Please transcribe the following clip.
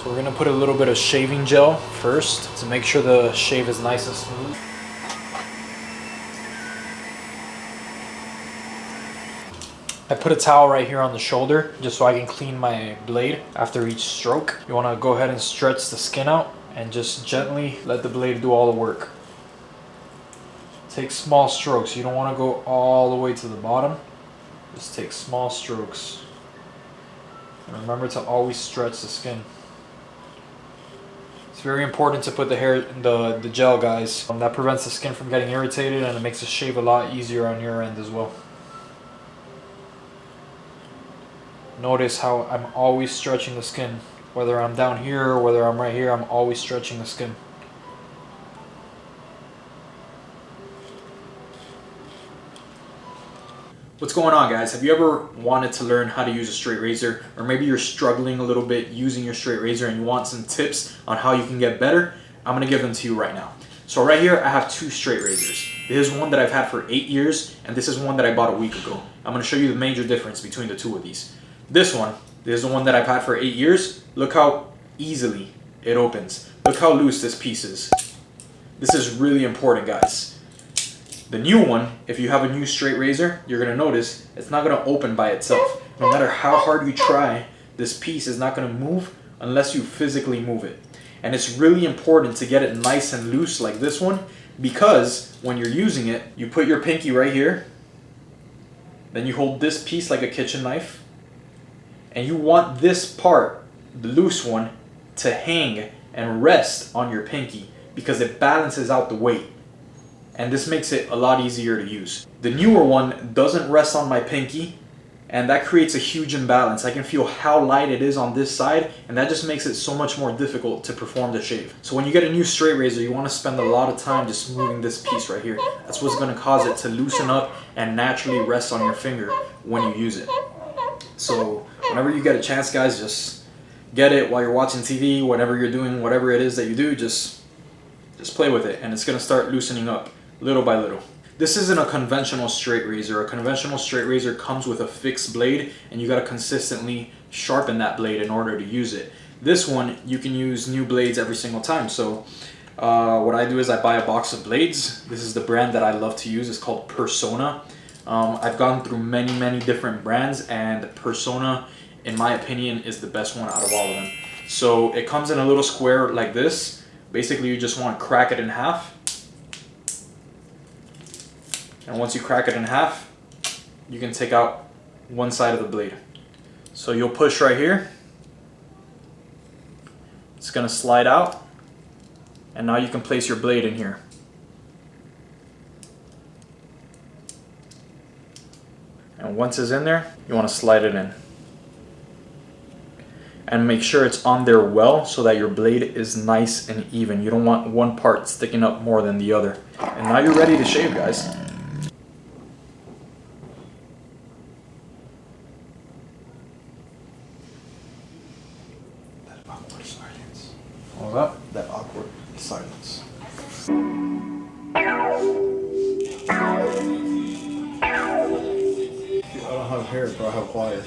So we're gonna put a little bit of shaving gel first to make sure the shave is nice and smooth. I put a towel right here on the shoulder just so I can clean my blade after each stroke. You wanna go ahead and stretch the skin out and just gently let the blade do all the work. Take small strokes. You don't wanna go all the way to the bottom. Just take small strokes. And remember to always stretch the skin. It's very important to put the gel, guys. That prevents the skin from getting irritated, and it makes the shave a lot easier on your end as well. Notice how I'm always stretching the skin. Whether I'm down here or whether I'm right here, I'm always stretching the skin. What's going on, guys? Have you ever wanted to learn how to use a straight razor, or maybe you're struggling a little bit using your straight razor and you want some tips on how you can get better? I'm gonna give them to you right now. So right here I have two straight razors. This is one that I've had for 8 years, and this is one that I bought a week ago. I'm gonna show you the major difference between the two of these. This is the one that I've had for 8 years. Look how easily it opens. Look how loose this piece is. This is really important, guys. The new one, if you have a new straight razor, you're gonna notice it's not gonna open by itself. No matter how hard you try, this piece is not gonna move unless you physically move it. And it's really important to get it nice and loose like this one, because when you're using it, you put your pinky right here, then you hold this piece like a kitchen knife, and you want this part, the loose one, to hang and rest on your pinky because it balances out the weight. And this makes it a lot easier to use. The newer one doesn't rest on my pinky, and that creates a huge imbalance. I can feel how light it is on this side, and that just makes it so much more difficult to perform the shave. So when you get a new straight razor, you want to spend a lot of time just moving this piece right here. That's what's going to cause it to loosen up and naturally rest on your finger when you use it. So whenever you get a chance, guys, just get it while you're watching TV, whatever you're doing, whatever it is that you do, just play with it, and it's going to start loosening up little by little. This isn't a conventional straight razor. A conventional straight razor comes with a fixed blade, and you got to consistently sharpen that blade in order to use it. This one, you can use new blades every single time. So what I do is I buy a box of blades. This is the brand that I love to use. It's called Persona. I've gone through many different brands, and Persona, in my opinion, is the best one out of all of them. So it comes in a little square like this. Basically, you just want to crack it in half. And once you crack it in half, you can take out one side of the blade. So you'll push right here. It's going to slide out. And now you can place your blade in here. And once it's in there, you want to slide it in. And make sure it's on there well so that your blade is nice and even. You don't want one part sticking up more than the other. And now you're ready to shave, guys. That awkward silence. Hold up. That awkward silence. I don't have hair, but I have quiet.